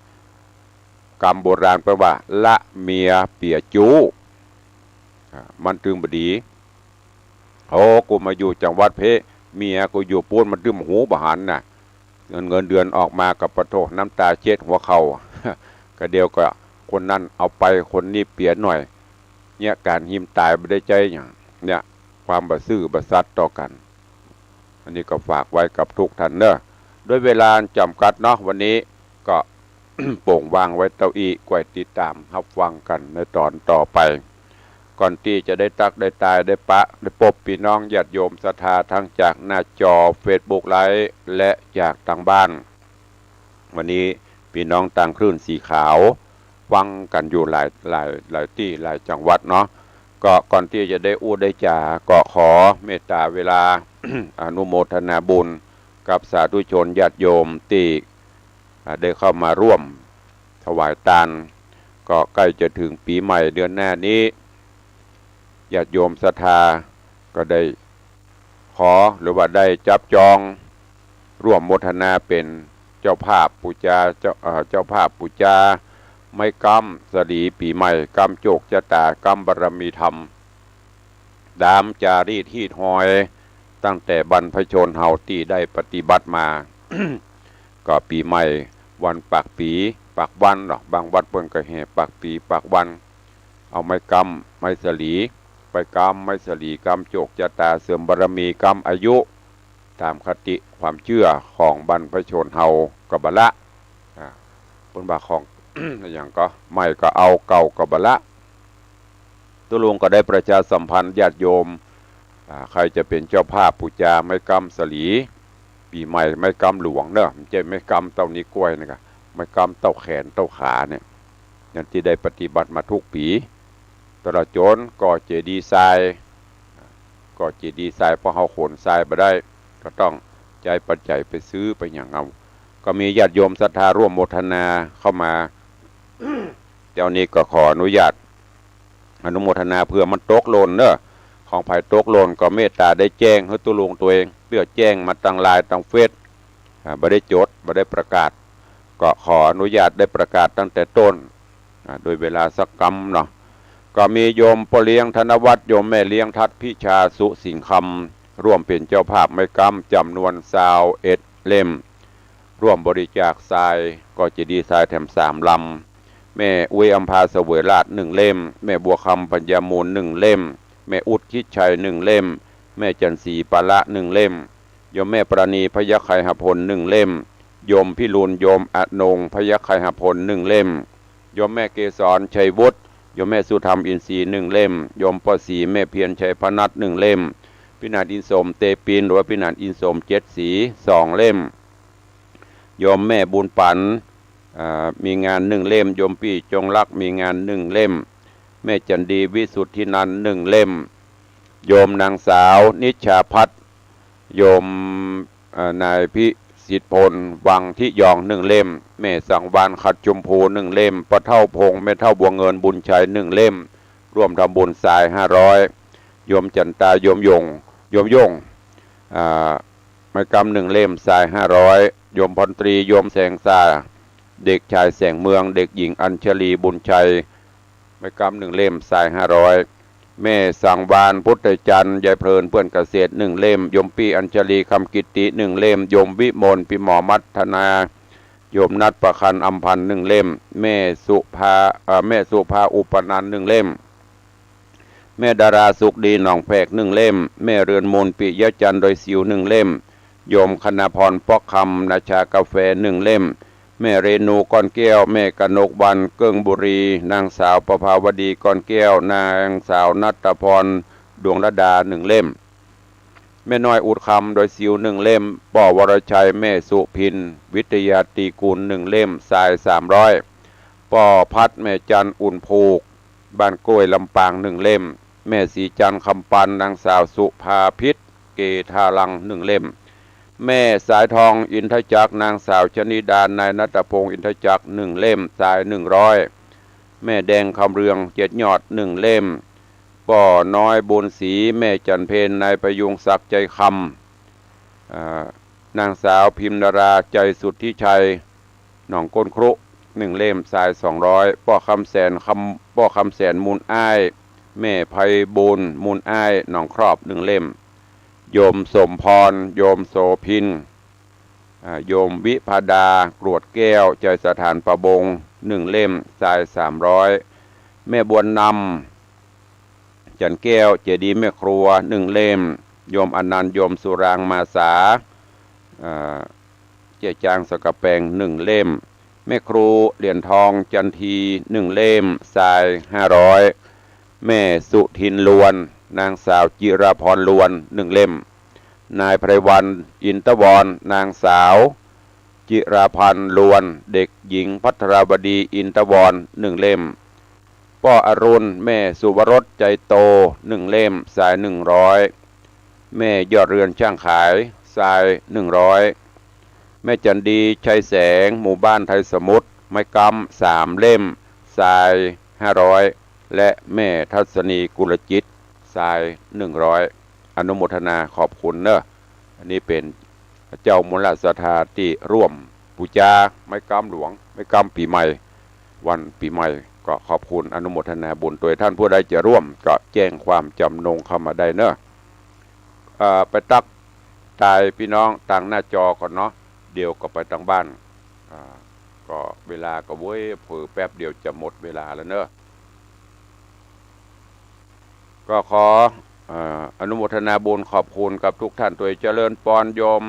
กรรมโบราณแปลว่าละเมียเปียจูมันตึงบดีโอ้กูมาอยู่จังหวัดเพเมียกูอยู่ปูนมันดึมหูบหันน่ะเงินเดือนออกมากับประโถน้ำตาเช็ดหัวเขาก็เดียวก็คนนั้นเอาไปคนนี้เปลี่ยนหน่อยเนี่ยการหิมตายไม่ได้ใจอย่างเนี่ยความบะซื่อบะซัดต่อกันอันนี้ก็ฝากไว้กับทุกท่านเนอะด้วยเวลาจำกัดเนาะวันนี้ก็ โป่งวางไว้เต้าอี้กวยติดตามรับฟังกันในตอนต่อไปก่อนที่จะได้ตักได้ตายได้ปะได้พบพี่น้องญาติโยมศรัทธาทั้งจากหน้าจอ Facebook ไลฟ์และจากทางบ้านวันนี้พี่น้องต่างคลื่นสีขาวฟังกันอยู่หลายที่หลายจังหวัดเนาะก็ก่อนที่จะได้อู้ได้จาก็ขอเมตตาเวลา อนุโมทนาบุญกับสาธุชนญาติโยมที่ได้เข้ามาร่วมถวายทานก็ใกล้จะถึงปีใหม่เดือนหน้านี้ญาติโยมศรัทธาก็ได้ขอหรือว่าได้จับจองร่วมโมทนาเป็นเจ้าภาพปูจาเจ้าภาพปูจาไม่กรรมสลีปีใหม่กรรมโจกจตากรรมบารมีธรรมดามจารีตฮีดหอยตั้งแต่บรรพชนเฮาที่ได้ปฏิบัติมา ก็ปีใหม่วันปากปีปากวันหรอบางวัดเปิ้นก็แห่ปากปีปากวันเอาไม้กำไม้สลีไปกำไม้สลีกำโจกจตาเสริมบารมีกำอายุตามคติความเชื่อของบรรพชนเฮากบละเปิ้นบาของ อย่างก็ไม่ก็เอาเก่ากับบละตุลุงก็ได้ประชาสัมพันธ์ญาติโยมใครจะเป็นเจ้าภาพปูจาไม้กำสลีปีใหม่ไม้กำหลวงเนอะไม่ใช่ไม้กำเต้านี้กล้วยนะครับไม้กำเต้าแขนเต้าขาเนี่ยอย่างที่ได้ปฏิบัติมาทุกปีตลอดจนก่อเจดีย์ทรายก่อเจดีย์ทรายพอเฮาขนทรายมาได้ก็ต้องใจปัจจัยไปซื้อไปอย่างเอาก็มีญาติโยมศรัทธาร่วมโมทนาเข้ามาเดี๋ยวนี้ก็ขออนุญาตอนุโมทนาเพื่อมันตกหล่นเนอะของภายตกหล่นก็เมตตาได้แจ้งให้ตุลุงตัวเองเพื่อแจ้งมาตั้งไลน์ตั้งเฟซบ่ได้จดบ่ได้ประกาศก็ขออนุญาตได้ประกาศตั้งแต่ต้นโดยเวลาสักกำเนาะก็มีโยมพ่อเลี้ยงธนวัฒน์โยมแม่เลี้ยงทัดพิชาสุสิงคำร่วมเป็นเจ้าภาพไม้กำจำนวน21เล่มร่วมบริจาคทรายก็เจดีย์ทรายแถม3ลำแม่อุ้ยอัมพาเสวยราช1เล่มแม่บัวคำปัญญามูล1เล่มแม่อุดคิดชัย1เล่มแม่จันทรีปาละ1เล่มโยมแม่ปราณีพยัคฆ์ไคหพล1เล่มโยมพิรุณโยมอนงพยัคฆ์ไคหพล1เล่มโยมแม่เกษรชัยวุฒิโยมแม่สุธรรมอินทรีย์1เล่มโยมปสีแม่เพียรชัยพนัส1เล่มพินาศอินสมเตปินหรือว่าพินาศอินสม7สี2เล่มโยมแม่บุญปันมีงาน1เล่มโยมพี่จงรักมีงาน1เล่มแม่จันดีวิสุทธินันท์1เล่มโยมนางสาวนิชาพัฒน์โยมนายพิสิทธิพลวังทิยอง1เล่มแม่สังวานขัดชมพู1เล่มปะเท่าพงแม่เท่าบัวเงินบุญชัย1เล่มร่วมทำบุญทราย500โยมจันตาโยมยงไม้กำ1เล่มทราย500โยมพลตรีโยมแสงซาเด็กชายแสงเมืองเด็กหญิงอัญชลีบุญชัยไม้กำ1เล่มทราย500แม่สังวานพุทธจันทร์ยายเพลินเพื่อนเกษตร1เล่มโยมปีอัญชลีคำกิติ1เล่มโยมวิมลพิหมอมัทนาโยมนัดประคันอัมพันธ์1เล่มแม่สุภาอุปนันท์1เล่มแม่ดาราสุขดีหนองแพก1เล่มแม่เรือนมูลปิยจันทร์โดยสิว1เล่มโยมคณพรปอกคำนาชากาแฟ1เล่ม แม่เรนูก้อนแก้วแม่กนกวันเกิ้งบุรีนางสาวประภาวดีก้อนแก้วนางสาวนัตพรดวงระดา1 เล่มแม่น้อยอุดคำโดยซิว1 เล่มป่อวรชัยแม่สุพินวิทยาตีกูล1 เล่มทราย300ป่อพัดแม่จันอุ่นผูกบ้านกล้วยลำปาง1 เล่มแม่สีจันคำปันนางสาวสุภาพิษเกทาลัง1 เล่มแม่สายทองอินทจักรนางสาวชนิดานายนัตพงศ์อินทจักร1 เล่มทราย100แม่แดงคำเรือง7 ยอด1 เล่มป่อน้อยบุญศรีแม่จันเพนนายประยุงศักดิ์ใจคำนางสาวพิมนาราใจสุทธิชัยหนองก้นครุ1 เล่มทราย200ป่อคำแสนมูลอ้ายแม่ไพบุญมูลอ้ายหนองครอบ1 เล่มโยมสมพรโยมโสพินโยมวิพาดากรวดแก้วใจสถานประบง1 เล่มทราย300แม่บวนนำจันแก้วเจดีแม่ครัว1 เล่มโยมอนันต์โยมสุรางมาสาเจจางสกแปง1 เล่มแม่ครูเหรียญทองจันที1 เล่มทราย500แม่สุทินลวนนางสาวจิราพรลวน1 เล่มนายไพรวันอินทวรนางสาวจิราพันธ์ลวนเด็กหญิงพัทรบดีอินทวร1 เล่มป้ออรุณแม่สุวรสใจโต1 เล่มทราย100แม่ยอดเรือนช่างขายทราย100แม่จันดีชัยแสงหมู่บ้านไทยสมุทรไม้กำ3 เล่มทราย500และแม่ทัศนีกุลจิตทราย100อนุโมทนาขอบคุณเนอะอันนี้เป็นเจ้ามูลศรัทธาที่ร่วมปูจาไม้กำหลวงไม้กำปีใหม่วันปีใหม่ก็ขอบคุณอนุโมทนาบุญโดยท่านผู้ใดจะร่วมก็แจ้งความจำนงเข้ามาได้เนอะไปตักตายพี่น้องต่างหน้าจอก่อนเนาะเดี๋ยวก็ไปทางบ้านก็เวลาก็เว้ยเผื่อแป๊บเดียวจะหมดเวลาแล้วเนอะก็ขออนุโมทนาบุญขอบคุณกับทุกท่านตัวเจริญปอนโยม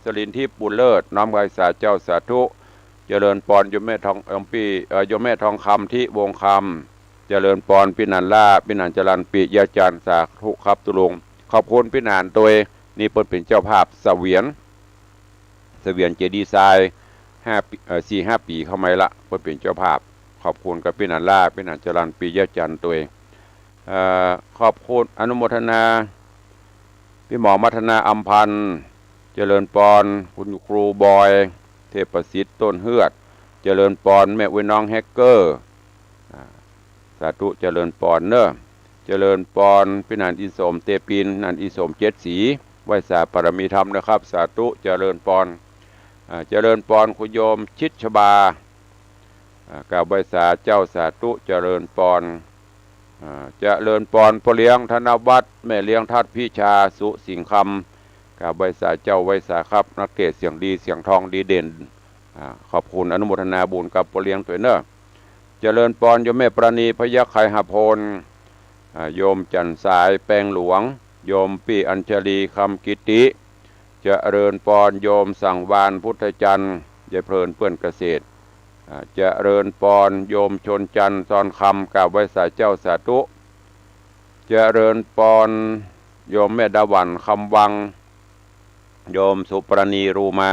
สลินทิพย์บุญเลิศน้อมกายสาเจ้าสาธุเจริญปอนโยมแม่ทองโยมแม่ทองคำที่วงคำเจริญปอนพินันล่าพินันจรันปิยาจารย์สาธุครับตุลงขอบคุณพินันตัวนี่เปิดเป็นเจ้าภาพเสวียนเจดีไซน์4-5 ปีเข้ามาละเปิดเป็นเจ้าภาพขอบคุณกับพินันล่าพินันจรันปิยาจารย์ตัวขอบคุณอนุโมทนาพี่หมอมัฒนาอัมพันธ์เจริญปอนคุณครูบอยเทพประสิทธิ์ต้นเฮือดเจริญปอนแม่วิน้องแฮกเกอร์สาธุเจริญปอนเนอะเจริญปอนพี่นันอิสมเตปินนันอิสม7 สีไหวสาปรมีธรรมนะครับสาธุเจริญปอนเจริญปอนคุณโยมชิดชบากล่าวไหวสาเจ้าสาธุเจริญปอนเจริญปอนพ่อเลี้ยงธนวัฒน์แม่เลี้ยงทัดพิชาสุสิงคำกล่าวไหวสาเจ้าไหวสาครับนักเทศเสียงดีเสียงทองดีเด่นขอบคุณอนุโมทนาบุญกับพ่อเลี้ยงตัวเนอะเจริญปอนโยมแม่ปราณีพยัคฆ์ไคหพลโยมจันสายแปลงหลวงโยมปีอัญชลีคำกิติเจริญปอนโยมสังวานพุทธจันทร์ยายเพลินเพื่อนเกษตรเจริญปอนโยมชนจันทร์ตอนคำกับไว้สาเจ้าสาธุเจริญปอนโยมแม่ดาวันคำวังโยมสุปรณีรูมา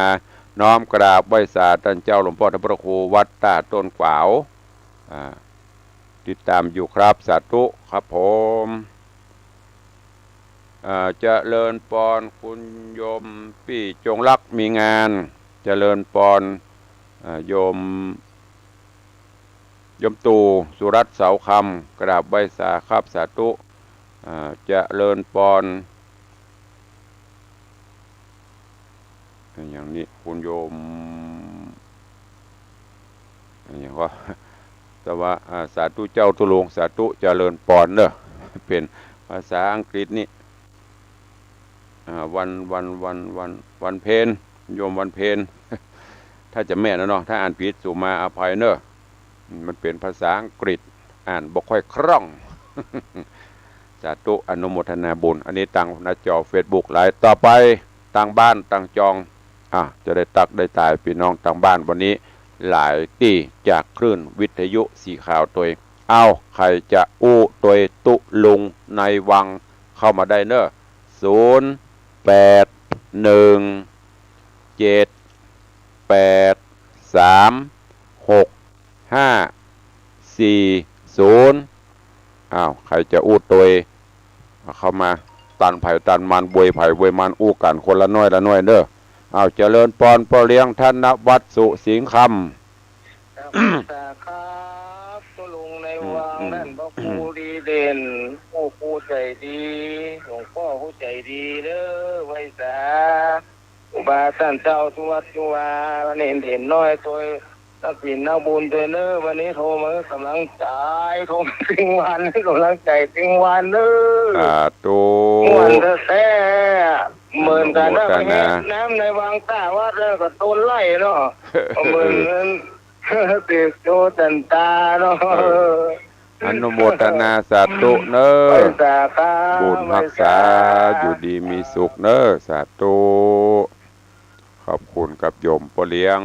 น้อมกราบไหว้สาท่านเจ้าหลวงพ่อพระครูวัดตาต้นกวาวติดตามอยู่ครับสาธุครับผมเจริญปอนคุณโยมพี่จงรักมีงานเจริญปอนโยมตู่สุรัตน์เสาคำกราบไหว้สาครับสาธุเจริญปอนอย่างนี้คุณโยมอย่างว่าแต่ว่าสาธุเจ้าตุลงสาธุเจริญปอนเนอะเป็นภาษาอังกฤษนี่วันเพนโยมวันเพนถ้าจะแม่นะเนาะถ้าอ่านผิดสู่มาอภัยเนอะมันเป็นภาษาอังกฤษอ่านบ่ค่อยคล่องสาธุอนุโมทนาบุญอันนี้ตั้งหน้าจอ Facebook ไลฟ์ต่อไปตั้งบ้านตั้งจองจะได้ตักได้ตายพี่น้องตั้งบ้านวันนี้ หลายตีจากคลื่นวิทยุสีขาวตัวเอาใครจะอู้ตัวตุลุงในวังเข้ามาได้เนอะ0817836540อ้าวใครจะอู้ตัวเข้ามาตันไผ่ตันมันบวยไผ่บวยมันอู้กันคนละน้อยละน้อยเนอะเอาเจริญปอนปอเลี้ยงท่านณวัดสุสิงห์คำครับตัวลุงในวังนั่นพระครูดีเด่นผู้ครูใจดีหลวงพ่อผู้ใจดีเด้อไว้สาอุบาท่านเจ้าทุวัดทุวาเน้นเห็นน้อยตัวนักบินนักบุญตัวเนอวันนี้โทรมากำลังใจโทรมาถึงวันกำลังใจถึงวันเด้อตัววันแท้เหมือนกันนะน้ำในวังตาวัดแล้วก็ต้นไล่เนาะเหมือนเด็กโตตันตาเนาะอนุโมทนาสาธุเนอบุญรักษาอยู่ดีมีสุขเนอสาธุขอบคุณกับโยมปอเลี้ยง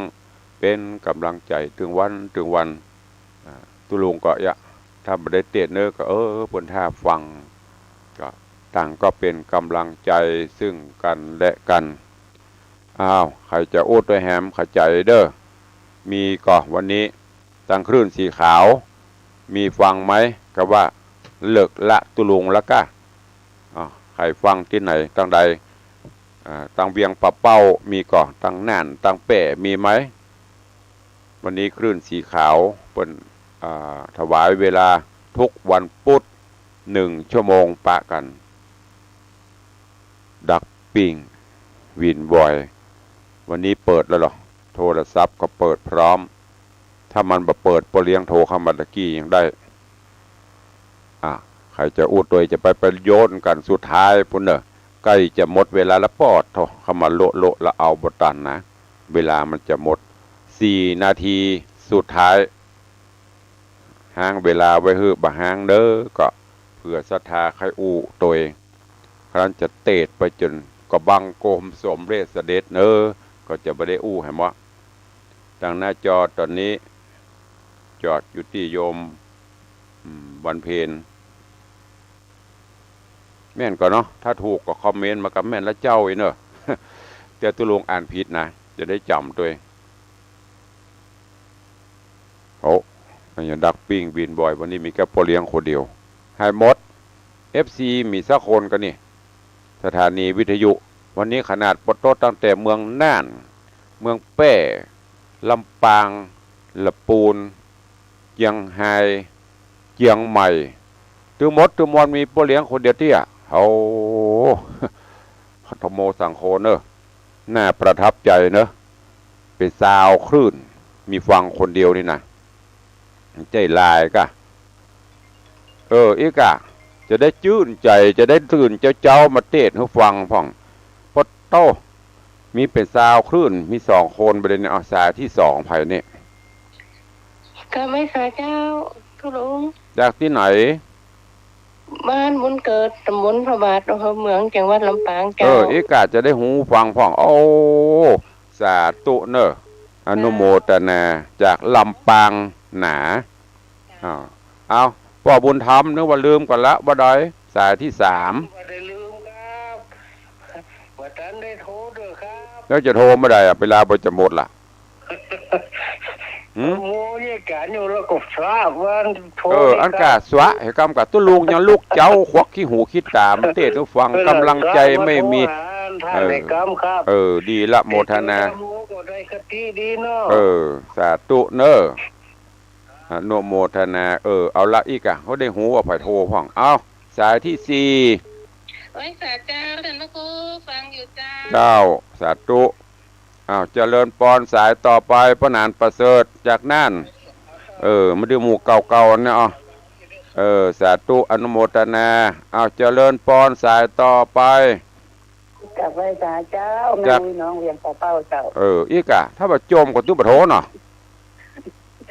เป็นกำลังใจถึงวันตุลุงก็อยากถ้าไม่ได้เตะเนอก็บนท่าฟังก็ต่างก็เป็นกำลังใจซึ่งกันและกันอ้าวใครจะอู้ตัวแหมขจายเด้อมีก็วันนี้ตั้งคลื่นสีขาวมีฟังไหมกับว่าเลิกละตุลุงแล้วก็ใครฟังที่ไหนตั้งใดตั้งเวียงปะเป้ามีก่อตั้งน่านตั้งแป่มีไหมวันนี้คลื่นสีขาวเป็นถวายเวลาทุกวันพุธ1 ชั่วโมงปะกันดักปิงวินบอยวันนี้เปิดแล้วหรอโทรศัพท์ก็เปิดพร้อมถ้ามันมาเปิดปอเลี้ยงโทรเข้ามาตะกี้ยังได้ใครจะอู้ตัวจะไปโยนกันสุดท้ายพุ่นเนอะใกล้จะหมดเวลาแล้วปอดโทรเข้ามาโละแล้วเอาบตันนะเวลามันจะหมด4 นาทีสุดท้ายห้างเวลาไว้ฮือบะห้างเด้อก็เพื่อศรัทธาใครอู้ตัวครั้นจะเตะไปจนก็บังโกมสมเรศเด็จเนอก็จะไม่ได้อู้ให้มะทางหน้าจอตอนนี้จอดอยู่ที่โยมวันเพนแม่นก็เนาะถ้าถูกก็คอมเมนต์มากับแม่นและเจ้าอีเนอะแต่ตุลงอ่านผิดนะจะได้จำตัวอย่างดักปิ้งบินบ่อยวันนี้มีแค่พอเลี้ยงคนเดียวไฮมด FC มีสักคนกันนี่สถานีวิทยุวันนี้ขนาดปดโตตั้งแต่เมืองน่านเมืองแป้ลำปางละปูนเจียงไฮ้เจียงใหม่ตัวมดตัวมอนมีพอเลี้ยงคนเดียวที่เขาธโมสังโฆเนอะน่าประทับใจเนอะเป็นซาวคลื่นมีฟังคนเดียวนี่นะใจลายกะอีกะจะได้จื่นใจจะได้ตื่นเจ้ามาเทศให้ฟังพ่องพอโตมีเป็นซาวคลื่นมี2 คนประเด็นสายที่2ไผ่เนี่ยก็ไม่สาเจ้าทุลุงจากที่ไหนบ้านบุญเกิดตำบลพระบาทอำเภอเมืองจังหวัดลำปางเจ้าอีกะจะได้หูฟังพ่องสาธุเนอะอนุโมทนาจากลำปางหนาเอาพ่อบุญธรรมนึกว่าลืมก่อนละบ่ได้สายที่3ไม่ได้ลืมครับว่าท่านได้โทรด้วยครับแล้วจะโทรไม่ได้เวลาบ่จะหมดล่ะโอ้ยการอยู่แล้วก็ทราบว่าโทรอันกาสวะให้กำกับตุลุงยังลูกเจ้าควักขี้หูขี้ตามเทศน์ฟังกำลังใจไม่มีดีละโมทนาสาธุเนอโนโมทนาเอาละอีกอะเขาได้หูว่าไผ่โทรพ่องเอาสายที่4ไว้สาเจ้าท่านพระครูฟังอยู่เจ้าสาธุเจริญปอนสายต่อไปพระนานประเสริฐจากนั่นมาดูหมู่เก่าๆเนี่ยสาธุอนุโมทนาเจริญปอนสายต่อไปกับไว้สาเจ้าแม่น้องเวียงเป้าเจ้าอีกอะถ้าว่าโจมกับตุ้บะโถเนาะ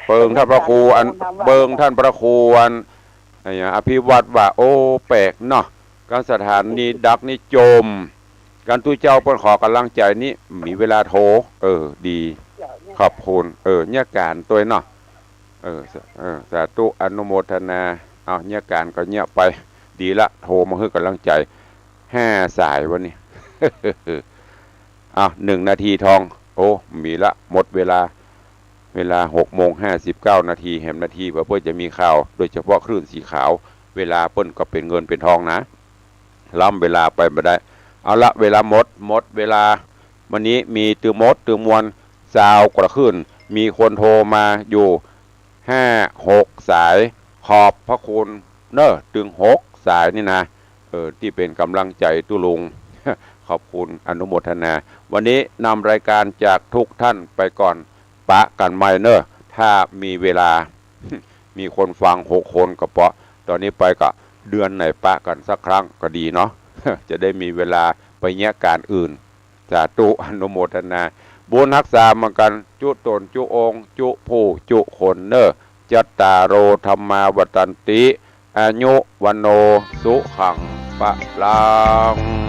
เบิงท่านพระครูเบิงท่านพระครูอภิวัตว่าแปลกเนาะการสถานนี้ดักนี่โจมการตู้เจ้าเปิ้นขอกำลังใจนี่มีเวลาโทรดี ขอบคุณเนี่ยการตัวเนาะสาธุอนุโมทนาเอาเนี่ยการก็เงียบไปดีละโทรมาให้กำลังใจ5 สายวันนี้ 1 นาทีทองโอ้มีละหมดเวลา6:59 นาทีแหมนาทีเพื่อจะมีข่าวโดยเฉพาะคลื่นสีขาวเวลาเปิ้นก็เป็นเงินเป็นทองนะล้ำเวลาไปไม่ได้เอาละเวลาหมดเวลาวันนี้มีตือมวลซาวกระขึ้นมีคนโทรมาอยู่5-6 สายขอบพระคุณเนอะถึง6 สายนี่นะที่เป็นกำลังใจตุลุง ขอบคุณอนุโมทนาวันนี้นำรายการจากทุกท่านไปก่อนปะกันไมเนอร์ถ้ามีเวลา มีคนฟัง6 คนก็เพราะตอนนี้ไปก็เดือนไหนปะกันสักครั้งก็ดีเนาะ จะได้มีเวลาไปแยกการอื่นสาธุอนุโมทนาบุญรักษามากันจุตนจุองค์จุผู้จุคนเนอจัตตาโรธรรมาวัตันติอายุวันโนสุขังปะลัง